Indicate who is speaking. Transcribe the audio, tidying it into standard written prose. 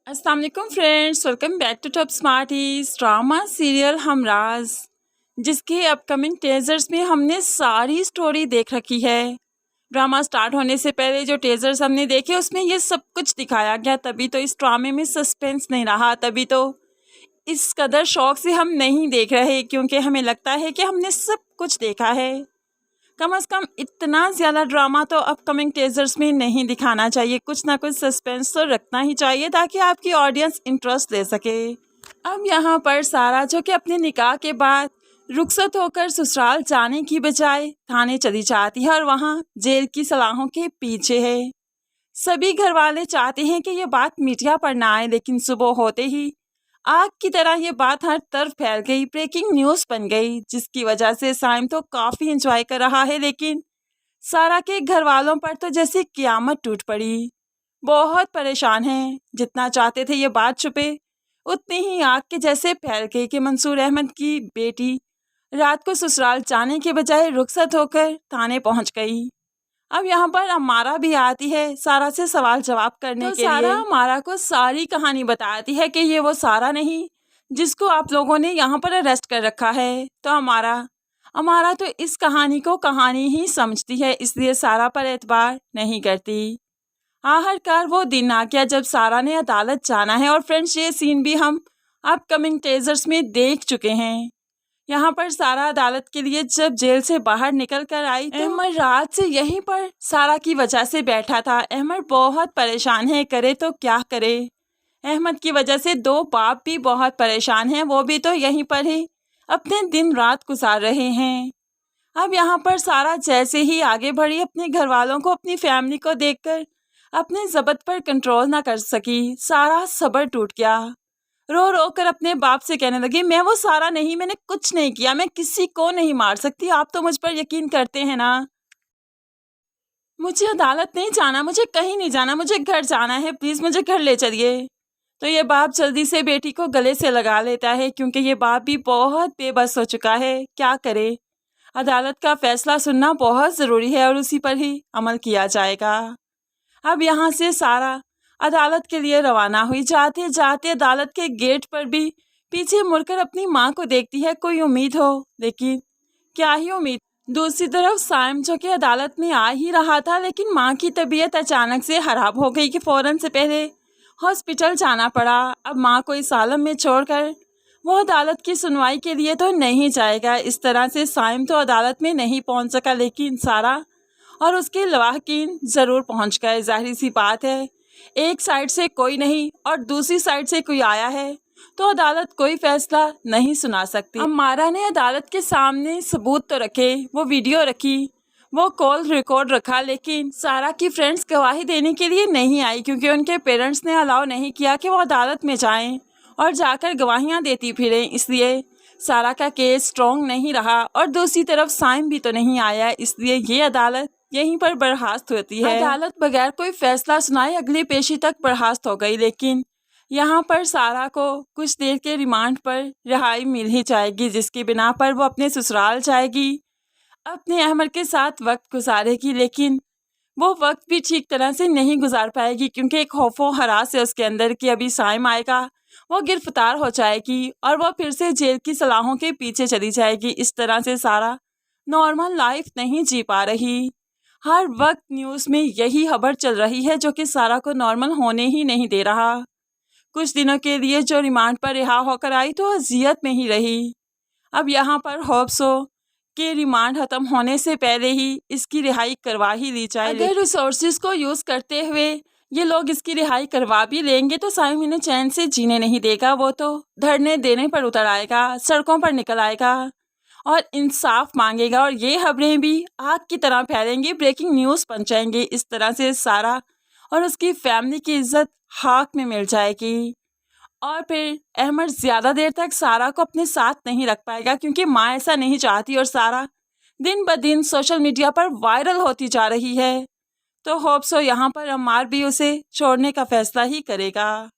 Speaker 1: अस्सलाम वालेकुम friends, welcome back to Top Smarties. Drama serial Humraaz, जिसके अपकमिंग टेजर्स में हमने सारी स्टोरी देख रखी है। ड्रामा स्टार्ट होने से पहले जो टेजर्स हमने देखे उसमें ये सब कुछ दिखाया गया, तभी तो इस ड्रामे में सस्पेंस नहीं रहा, तभी तो इस कदर शौक से हम नहीं देख रहे, क्योंकि हमें लगता है कि हमने सब कुछ देखा है। कम से कम इतना ज़्यादा ड्रामा तो अपकमिंग टेजर्स में नहीं दिखाना चाहिए, कुछ ना कुछ सस्पेंस तो रखना ही चाहिए ताकि आपकी ऑडियंस इंटरेस्ट ले सके। अब यहाँ पर सारा, जो कि अपने निकाह के बाद रुखसत होकर ससुराल जाने की बजाय थाने चली जाती है और वहाँ जेल की सलाहों के पीछे है। सभी घर वाले चाहते हैं कि ये बात मीडिया पर ना आए, लेकिन सुबह होते ही आग की तरह ये बात हर तरफ फैल गई, ब्रेकिंग न्यूज़ बन गई, जिसकी वजह से साइम तो काफ़ी एंजॉय कर रहा है, लेकिन सारा के घर वालों पर तो जैसे क़यामत टूट पड़ी। बहुत परेशान हैं, जितना चाहते थे ये बात छुपे उतनी ही आग के जैसे फैल गई कि मंसूर अहमद की बेटी रात को ससुराल जाने के बजाय रुखसत होकर थाने पहुंच गई। अब यहाँ पर अमारा भी आती है सारा से सवाल जवाब करने के लिए। सारा अमारा को सारी कहानी बताती है कि ये वो सारा नहीं जिसको आप लोगों ने यहाँ पर अरेस्ट कर रखा है। तो अमारा तो इस कहानी को कहानी ही समझती है, इसलिए सारा पर एतबार नहीं करती। आखिरकार वो दिन आ गया जब सारा ने अदालत जाना है, और फ्रेंड्स ये सीन भी हम अपकमिंग टेजर्स में देख चुके हैं। यहाँ पर सारा अदालत के लिए जब जेल से बाहर निकल कर आई तो अहमद रात से यहीं पर सारा की वजह से बैठा था। अहमद बहुत परेशान है, करे तो क्या करे। अहमद की वजह से दो बाप भी बहुत परेशान हैं, वो भी तो यहीं पर ही अपने दिन रात गुजार रहे हैं। अब यहाँ पर सारा जैसे ही आगे बढ़ी, अपने घर वालों को, अपनी फैमिली को देखकर अपने ज़बत पर कंट्रोल ना कर सकी। सारा सब्र टूट गया, रो रो कर अपने बाप से कहने लगी, मैं वो सारा नहीं, मैंने कुछ नहीं किया, मैं किसी को नहीं मार सकती, आप तो मुझ पर यकीन करते हैं ना। मुझे अदालत नहीं जाना, मुझे कहीं नहीं जाना, मुझे घर जाना है, प्लीज़ मुझे घर ले चलिए। तो ये बाप जल्दी से बेटी को गले से लगा लेता है, क्योंकि ये बाप भी बहुत बेबस हो चुका है, क्या करे। अदालत का फैसला सुनना बहुत ज़रूरी है और उसी पर ही अमल किया जाएगा। अब यहाँ से सारा अदालत के लिए रवाना हुई। जाते जाते अदालत के गेट पर भी पीछे मुड़कर अपनी माँ को देखती है, कोई उम्मीद हो, लेकिन क्या ही उम्मीद। दूसरी तरफ साइम, जो कि अदालत में आ ही रहा था, लेकिन माँ की तबीयत अचानक से खराब हो गई कि फ़ौरन से पहले हॉस्पिटल जाना पड़ा। अब माँ को इस आलम में छोड़कर वो अदालत की सुनवाई के लिए तो नहीं जाएगा। इस तरह से साइम तो अदालत में नहीं पहुँच सका, लेकिन सारा और उसके लवाहकीन ज़रूर पहुँच गए। जाहिर सी बात है, एक साइड से कोई नहीं और दूसरी साइड से कोई आया है तो अदालत कोई फैसला नहीं सुना सकती। अमारा ने अदालत के सामने सबूत तो रखे, वो वीडियो रखी, वो कॉल रिकॉर्ड रखा, लेकिन सारा की फ्रेंड्स गवाही देने के लिए नहीं आई, क्योंकि उनके पेरेंट्स ने अलाउ नहीं किया कि वो अदालत में जाएं और जाकर गवाहियां देती फिरें। इसलिए सारा का केस स्ट्रॉन्ग नहीं रहा, और दूसरी तरफ साइम भी तो नहीं आया, इसलिए ये अदालत यहीं पर बर्खास्त होती है। अदालत बगैर कोई फैसला सुनाए अगली पेशी तक बर्खास्त हो गई, लेकिन यहाँ पर सारा को कुछ देर के रिमांड पर रिहाई मिल ही जाएगी, जिसकी बिना पर वो अपने ससुराल जाएगी, अपने अहमद के साथ वक्त गुजारेगी। लेकिन वो वक्त भी ठीक तरह से नहीं गुजार पाएगी, क्योंकि एक खौफो हरास है उसके अंदर कि अभी साइम आएगा, वो गिरफ्तार हो जाएगी और वो फिर से जेल की सलाहों के पीछे चली जाएगी। इस तरह से सारा नॉर्मल लाइफ नहीं जी पा रही। हर वक्त न्यूज़ में यही खबर चल रही है, जो कि सारा को नॉर्मल होने ही नहीं दे रहा। कुछ दिनों के लिए जो रिमांड पर रिहा होकर आई तो अजियत में ही रही। अब यहाँ पर होप्स हो कि रिमांड ख़त्म होने से पहले ही इसकी रिहाई करवा ही ली जाए। अगर रिसोर्सेज को यूज़ करते हुए ये लोग इसकी रिहाई करवा भी लेंगे तो साइम इन्हें चैन से जीने नहीं देगा, वो तो धरने देने पर उतर आएगा, सड़कों पर निकल आएगा और इंसाफ मांगेगा, और ये खबरें भी आग की तरह फैलेंगी, ब्रेकिंग न्यूज़ बन जाएंगी। इस तरह से सारा और उसकी फैमिली की इज्जत खाक में मिल जाएगी, और फिर अहमद ज़्यादा देर तक सारा को अपने साथ नहीं रख पाएगा, क्योंकि माँ ऐसा नहीं चाहती, और सारा दिन ब दिन सोशल मीडिया पर वायरल होती जा रही है। तो होप्स हो यहाँ पर अम्मार भी उसे छोड़ने का फैसला ही करेगा।